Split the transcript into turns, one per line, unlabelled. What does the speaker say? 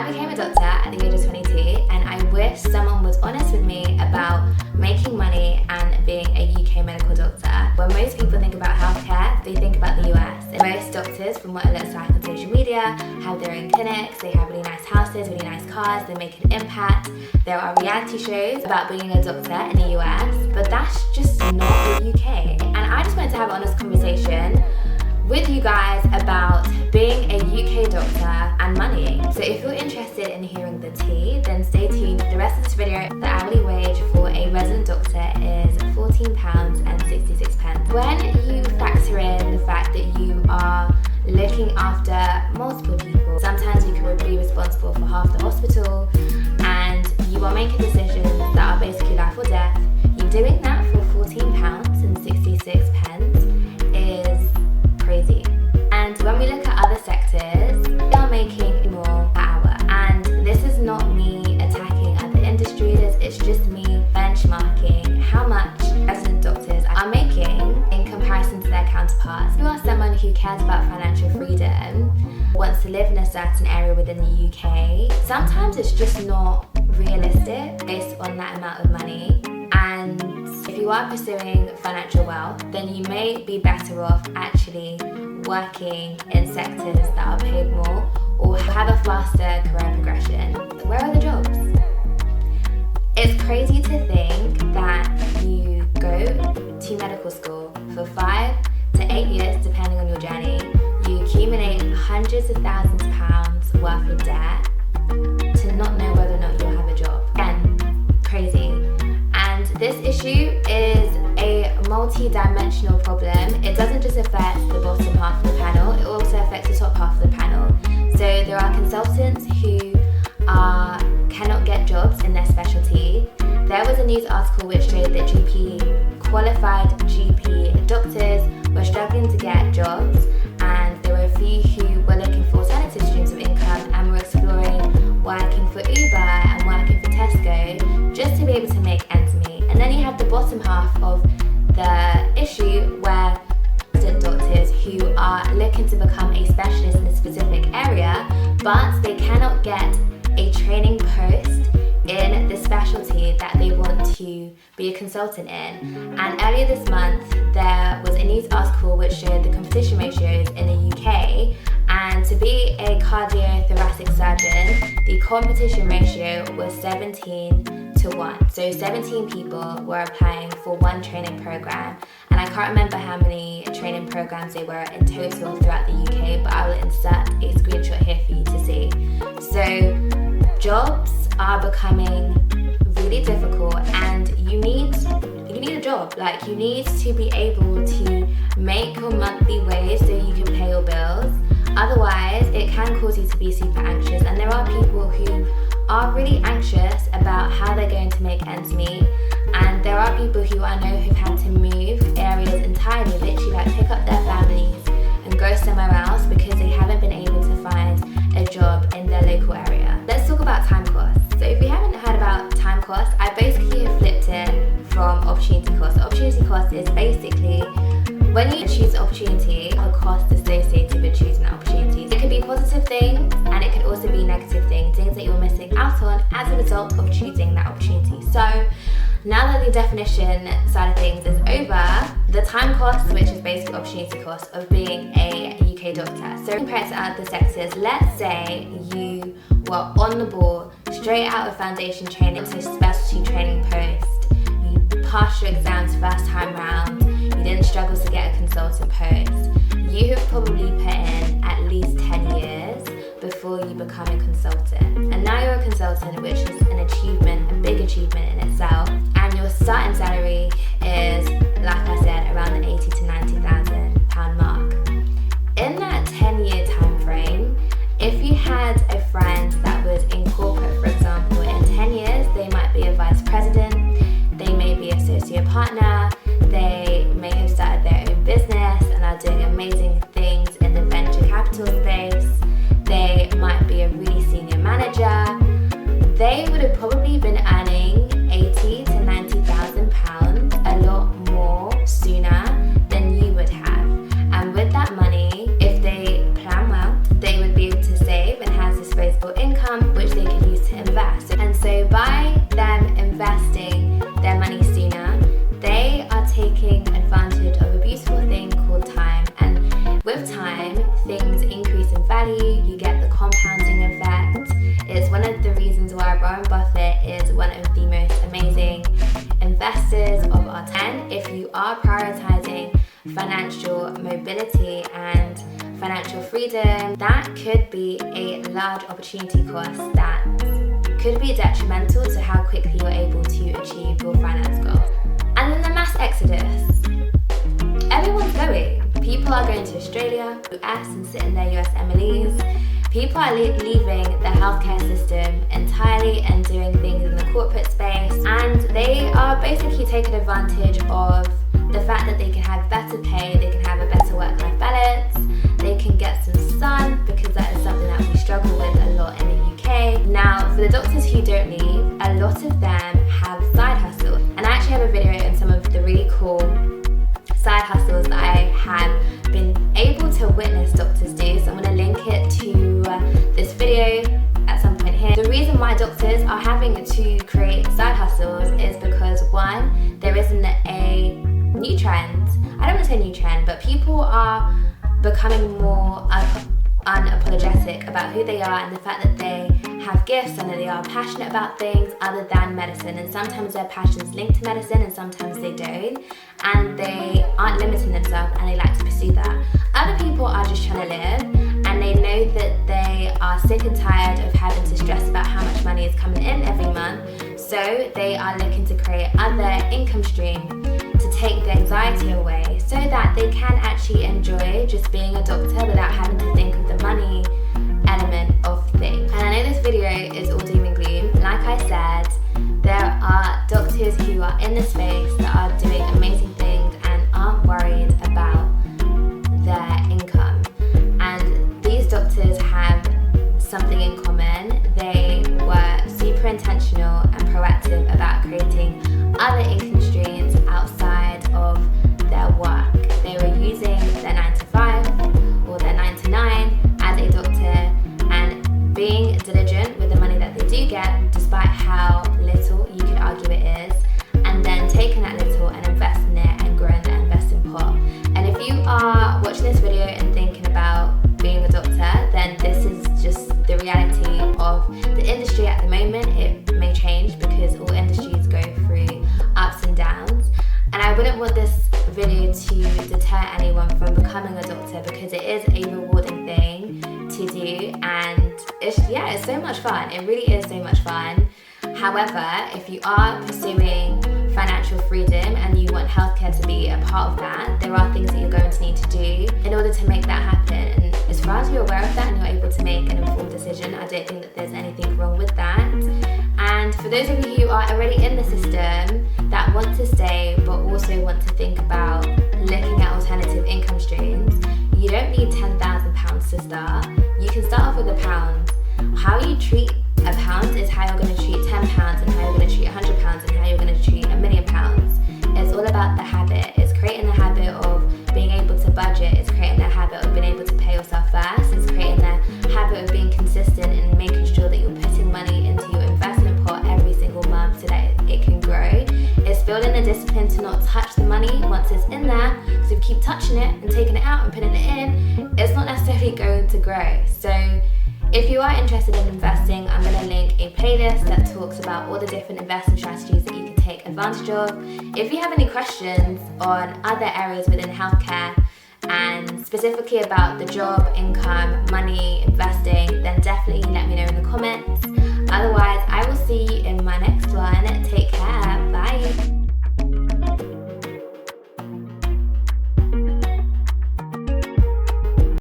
I became a doctor at the age of 22, and I wish someone was honest with me about making money and being a UK medical doctor. When most people think about healthcare, they think about the US. And most doctors, from what it looks like on social media, have their own clinics, they have really nice houses, really nice cars, they make an impact. There are reality shows about being a doctor in the US, but that's just not the UK. And I just wanted to have an honest conversation with you guys about being a UK doctor and money. So if you're interested in hearing the tea, then stay tuned. The rest of this video, the hourly wage for a resident doctor is £14.66. When you factor in the fact that you are looking after multiple people, sometimes you could be responsible for half the hospital, and you are making decisions that are basically life or death, you're doing that for £14.66 is crazy. And when we look at other sectors, they are making more per hour. And this is not me attacking other industries, it's just me benchmarking how much resident doctors are making in comparison to their counterparts. If you are someone who cares about financial freedom, wants to live in a certain area within the UK, sometimes it's just not realistic based on that amount of money. And if you are pursuing financial wealth, then you may be better off actually working in sectors that are paid more or have a faster career progression. Where are the jobs? It's crazy to think that you go to medical school for 5 to 8 years, depending on your journey, you accumulate hundreds of thousands of pounds worth of debt to not know whether or not you'll have a job. Again, crazy. And this issue is a multi-dimensional problem. It doesn't just affect the bottom half of the panel, it also affects the top half of the panel. So there are consultants who cannot get jobs in their specialty. There was a news article which showed that qualified GP doctors were struggling to get jobs, and there were a few who were looking for alternative streams of income and were exploring working for Uber and working for Tesco just to be able to make ends meet. And then you have the bottom half of the issue where resident doctors who are looking to become a specialist in a specific area, but they cannot get a training post in the specialty that they want to be a consultant in. And earlier this month, there was a news article which showed the competition ratios in the UK, and to be a cardiothoracic surgeon, the competition ratio was 17 to 1. So 17 people were applying for one training program, and I can't remember how many training programs they were in total throughout the UK, but I will insert a screenshot here for you to see. So jobs are becoming really difficult, and you need a job. Like, you need to be able to make your monthly wage so you can pay your bills. Otherwise, it can cause you to be super anxious, and there are people who are really anxious about how they're going to make ends meet. And there are people who I know who've had to move areas entirely, literally like pick up their families and go somewhere else because they haven't been able to find a job in their local area. Let's talk about time costs. So if you haven't heard about time costs, I basically have flipped it from opportunity cost. Opportunity cost is basically when you choose an opportunity, the cost associated with choosing an opportunity. It could be positive things, and it could also be negative things that you're missing out on as a result of choosing that opportunity. So now that the definition side of things is over, the time cost, which is basically opportunity cost of being a UK doctor. So compared to other sectors, let's say you were on the ball, straight out of foundation training to specialty training post, you passed your exams first time round, you didn't struggle to get a consultant post, you have probably put in at least 10 years before you become a consultant. And now you're a consultant, which is an achievement, a big achievement in itself, and your starting salary is, like I said, around the £80,000 to £90,000 mark. In that 10-year time frame, if you had a friend that was in corporate, for example, in 10 years, they might be a vice president, they may be associate partner, they may have started their own business and are doing amazing things in the venture capital space, they might be a really senior manager, they would have probably been earning £80,000 to £90,000 a lot more sooner than you would have. And with that money, if they plan well, they would be able to save and have disposable income which they could use to invest. And so by them investing their money sooner, they are taking advantage of a beautiful thing called time. And with time, things increase in value, you get the compounding effect. It's one of the reasons why Warren Buffett is one of the most amazing investors of our time. If you are prioritizing financial mobility and financial freedom, that could be a large opportunity cost that could be detrimental to how quickly you're able to achieve your finance goals. And then the mass exodus. Everyone's going. People are going to Australia, US, and sitting their US MLEs. People are leaving the healthcare system entirely and doing things in the corporate space, and they are basically taking advantage of the fact that they can have better pay, they can have a better work-life balance, they can get some sun, because that is something that we struggle with a lot in the UK. Now, for the doctors who don't leave, a lot of them have side hustles, and I actually have a video on some of the really cool side hustles that I have been able to witness doctors do, so I'm going to link it to this video at some point here. The reason why doctors are having to create side hustles is because, one, there isn't a new trend. I don't want to say new trend, but people are becoming more unapologetic about who they are and the fact that they have gifts and that they are passionate about things other than medicine. And sometimes their passions link to medicine and sometimes they don't. And they aren't limiting themselves and they like to pursue that. Other people are just trying to live and they know that they are sick and tired of having to stress about how much money is coming in every month. So they are looking to create other income streams to take the anxiety away so that they can actually enjoy just being a doctor without having to think of the money element of things. And I know this video is all doom and gloom. Like I said, there are doctors who are in the space that are doing amazing things and aren't worried about their income. And these doctors have something in common. They were super intentional and proactive about creating other income streams outside of their work. They were using their 9 to 5 or their 9 to 9 as a doctor and being diligent with the money that they do get, despite how little you could argue it is, and then taking that little and investing it and growing that investing pot. And if you are watching this video and thinking about being a doctor, then this is just the reality of the industry at the moment. It may change because all industries go through ups and downs. And I wouldn't want this video to deter anyone from becoming a doctor because it is a rewarding thing to do, and it's so much fun. It really is so much fun. However, if you are pursuing financial freedom and you want healthcare to be a part of that, there are things that you're going to need to do in order to make that happen. And as far as you're aware of that and you're able to make an informed decision, I don't think that there's anything wrong with that. And for those of you who are already in the system that want to stay but also want to think about looking at alternative income streams, you don't need £10,000 to start. You can start off with £1. How you treat a pound is how you're going to treat £10 and how you're going to treat £100 and how you're going to treat £1,000,000. It's all about the habit. It's creating the habit of being able to budget. It's creating the habit of being able to pay yourself first. It's creating the habit of being consistent and making sure that you're putting money into your investment pot every single month so that it can grow. It's building the discipline to not touch the money once it's in there, because if you keep touching it and taking it out and putting it in, it's not necessarily going to grow. So if you are interested in investing, I'm going to link a playlist that talks about all the different investment strategies that you can take advantage of. If you have any questions on other areas within healthcare and specifically about the job, income, money, investing, then definitely let me know in the comments. Otherwise, I will see you in my next one.